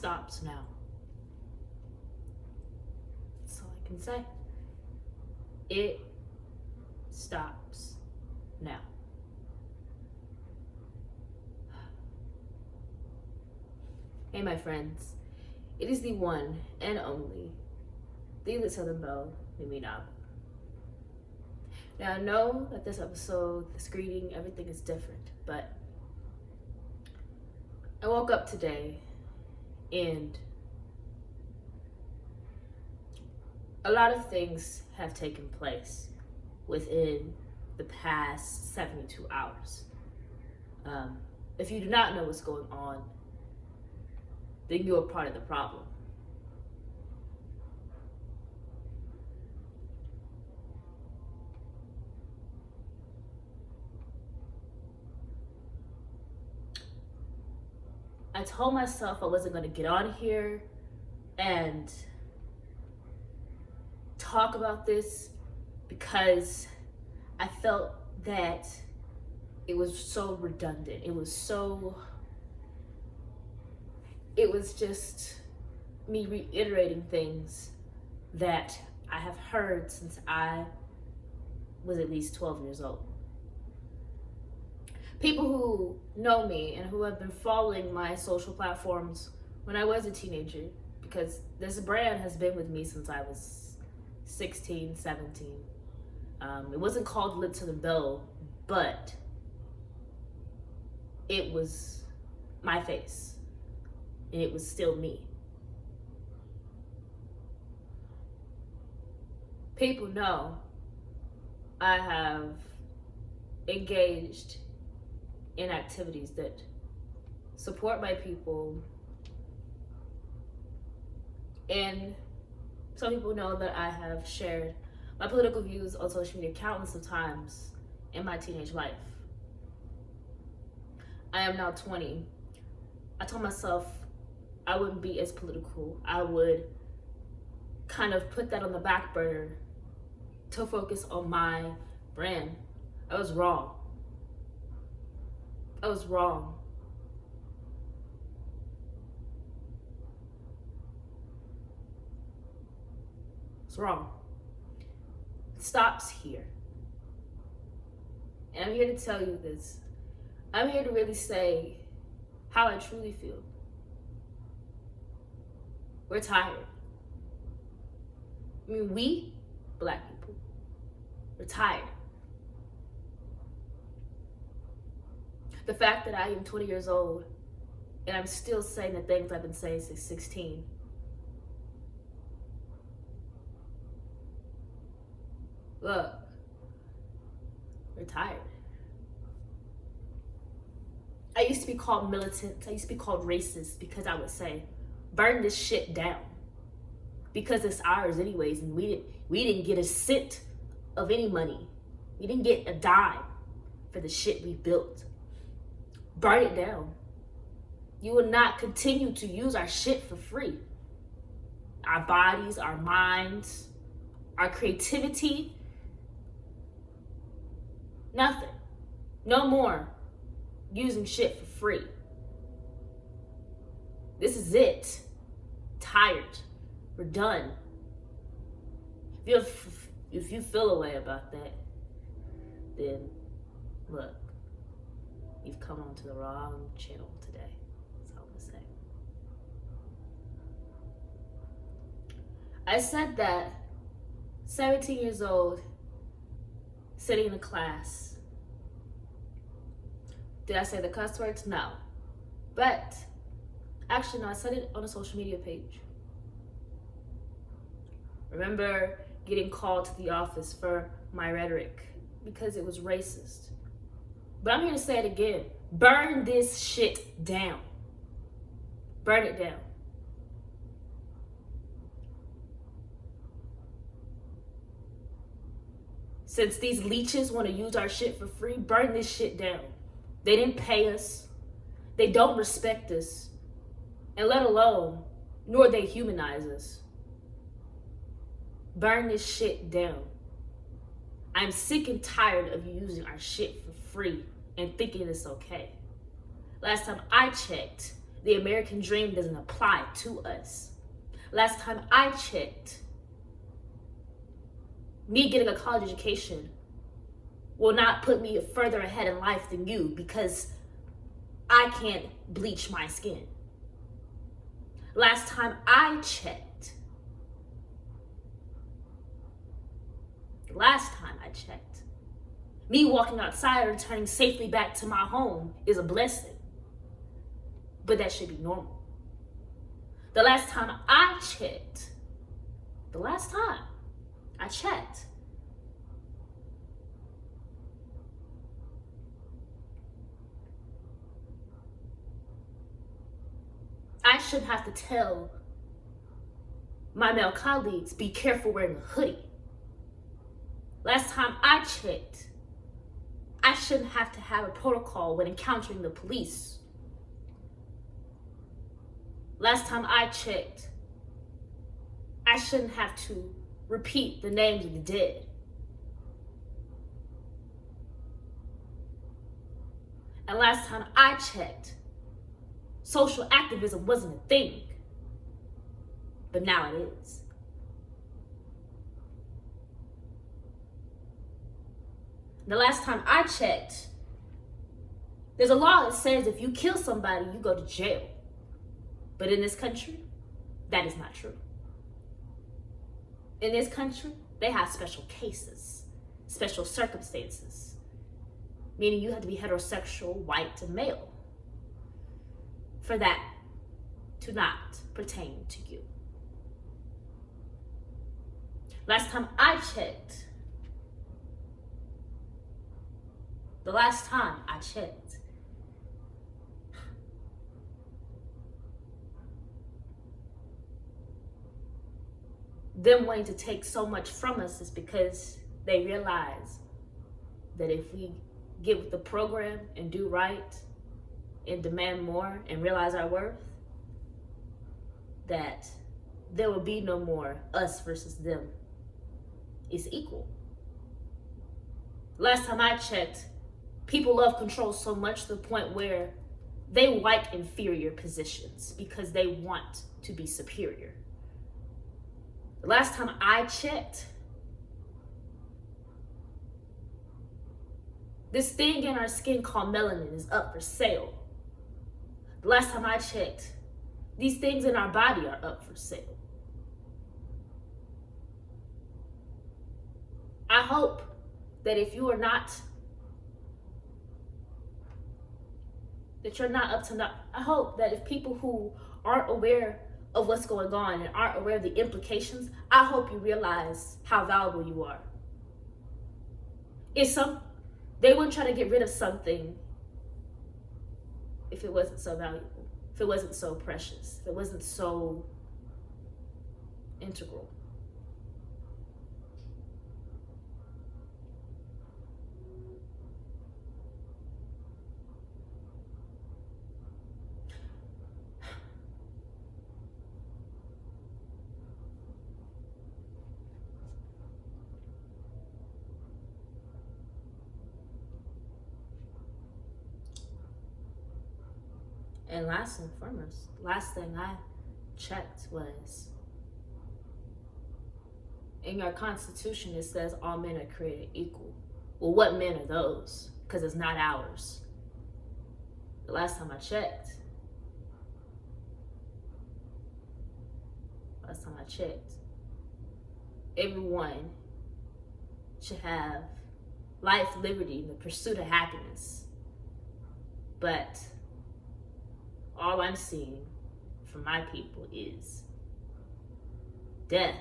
stops now. That's all I can say. It stops now. Hey, my friends. It is the one and only, the Southern Belle, Now, I know that this episode, this greeting, everything is different, but I woke up today and a lot of things have taken place within the past 72 hours. If you do not know what's going on, then you're a part of the problem. I told myself I wasn't going to get on here and talk about this because I felt that it was so redundant. It was just me reiterating things that I have heard since I was at least 12 years old. People who know me and who have been following my social platforms when I was a teenager, because this brand has been with me since I was 16, 17. It wasn't called Lit to the Belle, but it was my face. And it was still me. People know I have engaged in activities that support my people, and some people know that I have shared my political views on social media countless of times in my teenage life. I am now 20. I told myself I wouldn't be as political. I would kind of put that on the back burner to focus on my brand. I was wrong. I was wrong. It's wrong. It stops here. And I'm here to tell you this. I'm here to really say how I truly feel. We're tired. I mean, we, Black people, we're tired. The fact that I am 20 years old and I'm still saying the things I've been saying since 16. Look, we're tired. I used to be called militant. I used to be called racist because I would say, burn this shit down. Because it's ours anyways, and we didn't get a cent of any money. We didn't get a dime for the shit we built. Burn it down. You will not continue to use our shit for free. Our bodies, our minds, our creativity. Nothing. No more using shit for free. This is it. Tired. We're done. If you feel a way about that, then look, you've come onto the wrong channel today. That's all I'm gonna say. I said that 17 years old, sitting in a class. Did I say the cuss words? No. But, actually no, I said it on a social media page. Remember getting called to the office for my rhetoric because it was racist. But I'm here to say it again. Burn this shit down. Burn it down. Since these leeches want to use our shit for free, burn this shit down. They didn't pay us. They don't respect us. And let alone, nor they humanize us. Burn this shit down. I'm sick and tired of you using our shit for free and thinking it's okay. Last time I checked, the American dream doesn't apply to us. Last time I checked, me getting a college education will not put me further ahead in life than you because I can't bleach my skin. Last time I checked, me walking outside and returning safely back to my home is a blessing. But that should be normal. The last time I checked, I shouldn't have to tell my male colleagues, be careful wearing a hoodie. Last time I checked, I shouldn't have to have a protocol when encountering the police. Last time I checked, I shouldn't have to repeat the names of the dead. And last time I checked, social activism wasn't a thing, but now it is. The last time I checked, there's a law that says if you kill somebody, you go to jail. But in this country, that is not true. In this country, they have special cases, special circumstances, meaning you have to be heterosexual, white, and male for that to not pertain to you. Last time I checked, them wanting to take so much from us is because they realize that if we get with the program and do right and demand more and realize our worth, that there will be no more us versus them. It's equal. Last time I checked, people love control so much to the point where they like inferior positions because they want to be superior. The last time I checked, this thing in our skin called melanin is up for sale. The last time I checked, these things in our body are up for sale. I hope that if you are not, I hope that if people who aren't aware of what's going on and aren't aware of the implications, I hope you realize how valuable you are. They wouldn't try to get rid of something if it wasn't so valuable, if it wasn't so precious, if it wasn't so integral. And last and foremost, last thing I checked was, in your Constitution, it says all men are created equal. Well, what men are those? Because it's not ours. The last time I checked, everyone should have life, liberty, and the pursuit of happiness. But all I'm seeing from my people is death,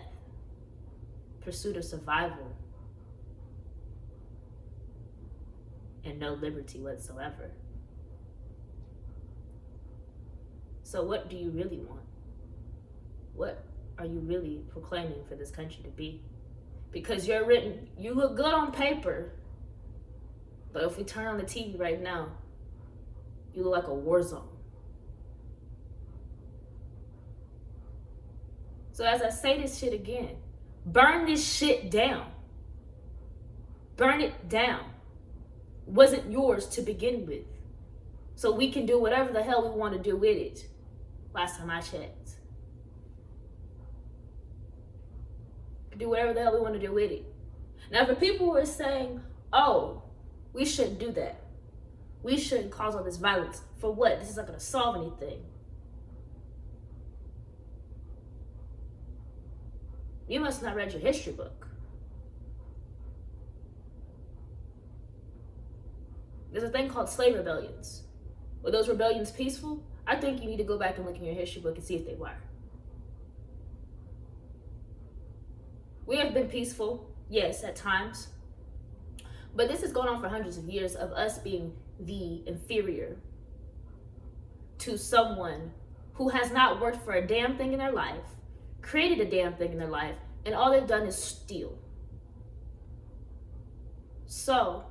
pursuit of survival, and no liberty whatsoever. So what do you really want? What are you really proclaiming for this country to be? Because you look good on paper, but if we turn on the TV right now, you look like a war zone. So as I say this shit again, burn this shit down. Burn it down. Wasn't yours to begin with. so we can do whatever the hell we want to do with it. Last time I checked. Do whatever the hell we want to do with it. Now, for people who are saying, oh, we shouldn't do that. We shouldn't cause all this violence. For what? This is not going to solve anything. You must not read your history book. There's a thing called slave rebellions. Were those rebellions peaceful? I think you need to go back and look in your history book and see if they were. We have been peaceful, yes, at times. But this has gone on for hundreds of years of us being the inferior to someone who has not worked for a damn thing in their life, created a damn thing in their life, and all they've done is steal. So,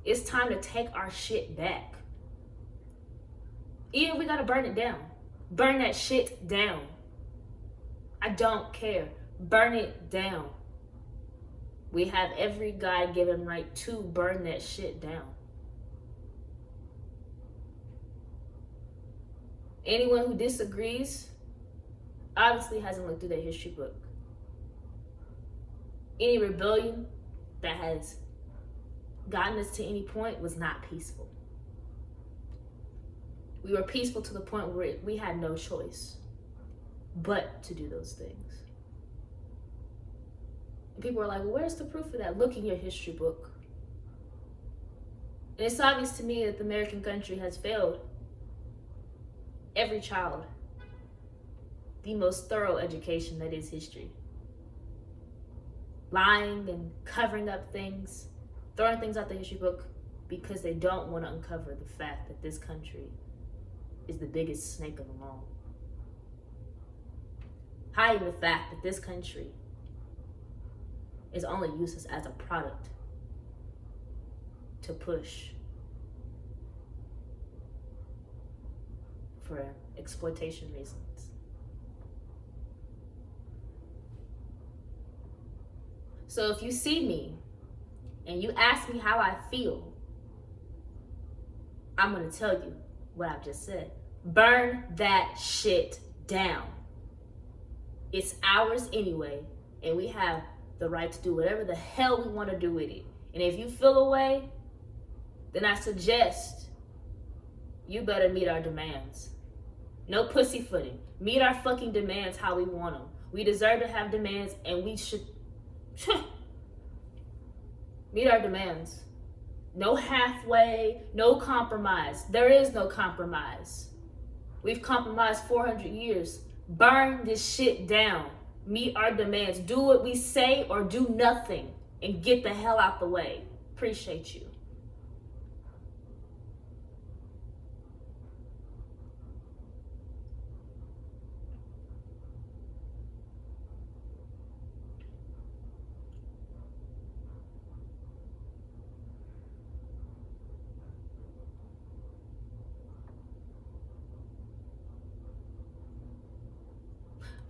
it's time to take our shit back. Even if we gotta burn it down. Burn that shit down. I don't care. Burn it down. We have every God-given right to burn that shit down. Anyone who disagrees obviously hasn't looked through their history book. Any rebellion that has gotten us to any point was not peaceful. We were peaceful to the point where we had no choice but to do those things. And people are like, well, where's the proof of that? Look in your history book. And it's obvious to me that the American country has failed every child the most thorough education that is history. Lying and covering up things, throwing things out the history book because they don't want to uncover the fact that this country is the biggest snake of them all. Hiding the fact that this country is only useless as a product to push for exploitation reasons. So if you see me and you ask me how I feel, I'm going to tell you what I've just said. Burn that shit down. It's ours anyway, and we have the right to do whatever the hell we want to do with it. And if you feel away, then I suggest you better meet our demands. No pussyfooting. Meet our fucking demands how we want them. We deserve to have demands, and we should meet our demands. No halfway, no compromise. There is no compromise. We've compromised 400 years. Burn this shit down. Meet our demands. Do what we say or do nothing and get the hell out the way. Appreciate you.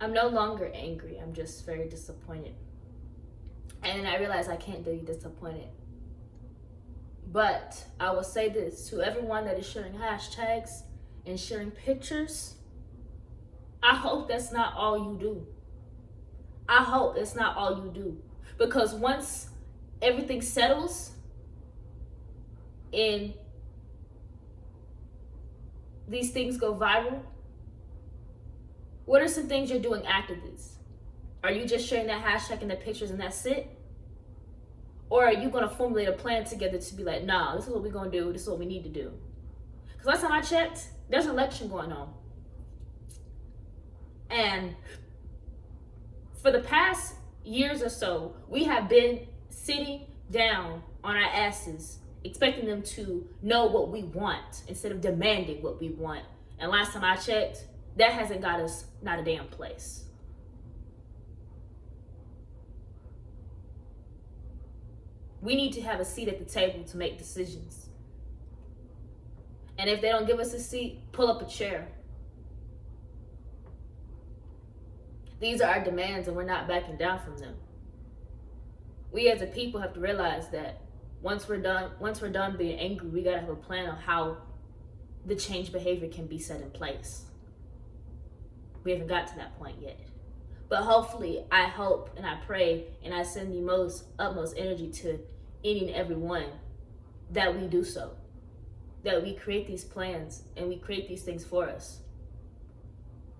I'm no longer angry. I'm just very disappointed. And I realize I can't do you disappointed. But I will say this to everyone that is sharing hashtags and sharing pictures. I hope that's not all you do. I hope it's not all you do. Because once everything settles and these things go viral, what are some things you're doing after this? Are you just sharing that hashtag and the pictures and that's it? Or are you going to formulate a plan together to be like, nah, this is what we're going to do. This is what we need to do. Because last time I checked, there's an election going on. And for the past years or so, we have been sitting down on our asses, expecting them to know what we want instead of demanding what we want. And last time I checked, that hasn't got us not a damn place. We need to have a seat at the table to make decisions. And if they don't give us a seat, pull up a chair. These are our demands and we're not backing down from them. We as a people have to realize that Once we're done being angry, we gotta have a plan of how the change behavior can be set in place. We haven't got to that point yet. But hopefully, I hope and I pray and I send the utmost energy to any and every one that we do so. That we create these plans and we create these things for us.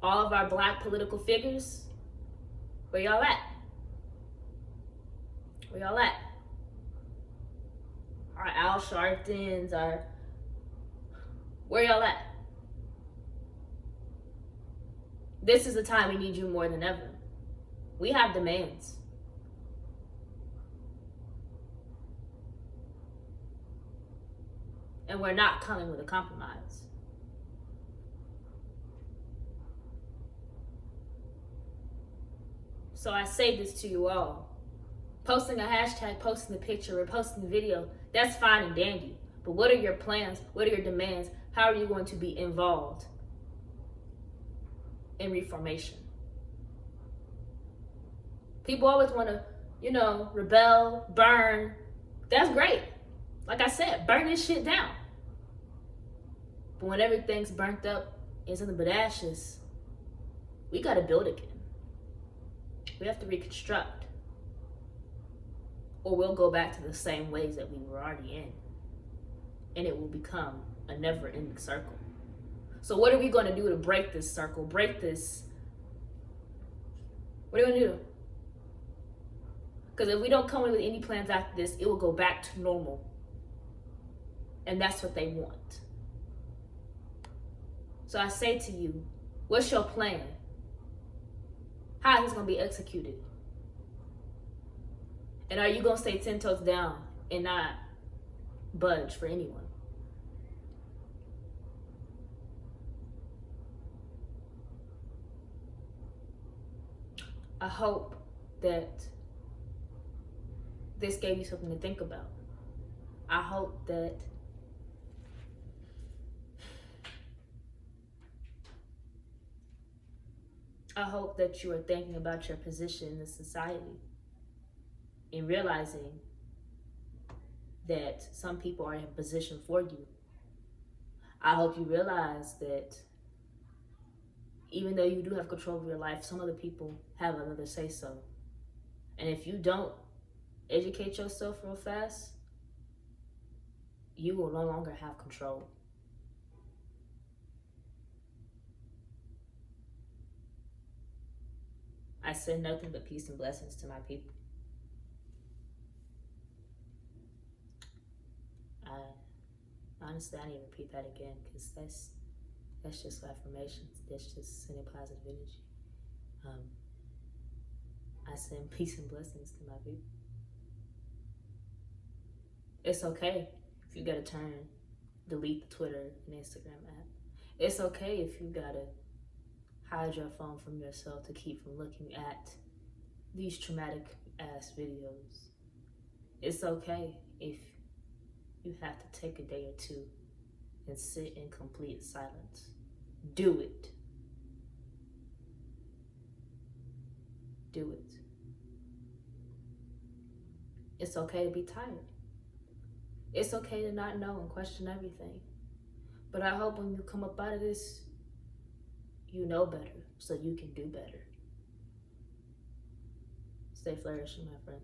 All of our Black political figures, where y'all at? Where y'all at? Our Al Sharptons, where y'all at? This is the time we need you more than ever. We have demands. And we're not coming with a compromise. So I say this to you all. Posting a hashtag, posting the picture, or posting the video, that's fine and dandy. But what are your plans? What are your demands? How are you going to be involved in reformation? People always want to, rebel, burn. That's great. Like I said, burn this shit down. But when everything's burnt up and something but ashes, we got to build again. We have to reconstruct. Or we'll go back to the same ways that we were already in. And it will become a never-ending circle. So what are we going to do to break this circle? Break this? What are we going to do? Because if we don't come in with any plans after this, it will go back to normal. And that's what they want. So I say to you, what's your plan? How is this going to be executed? And are you going to stay 10 toes down and not budge for anyone? I hope that this gave you something to think about. I hope that you are thinking about your position in this society and realizing that some people are in position for you. I hope you realize that even though you do have control of your life, some other people have another say-so. And if you don't educate yourself real fast, you will no longer have control. I send nothing but peace and blessings to my people. Honestly, I need to repeat that again because that's just affirmations. That's just sending positive energy. I send peace and blessings to my people. It's okay if you gotta delete the Twitter and Instagram app. It's okay if you gotta hide your phone from yourself to keep from looking at these traumatic ass videos. It's okay if you have to take a day or two and sit in complete silence. Do it. Do it. It's okay to be tired. It's okay to not know and question everything. But I hope when you come up out of this, you know better so you can do better. Stay flourishing, my friend.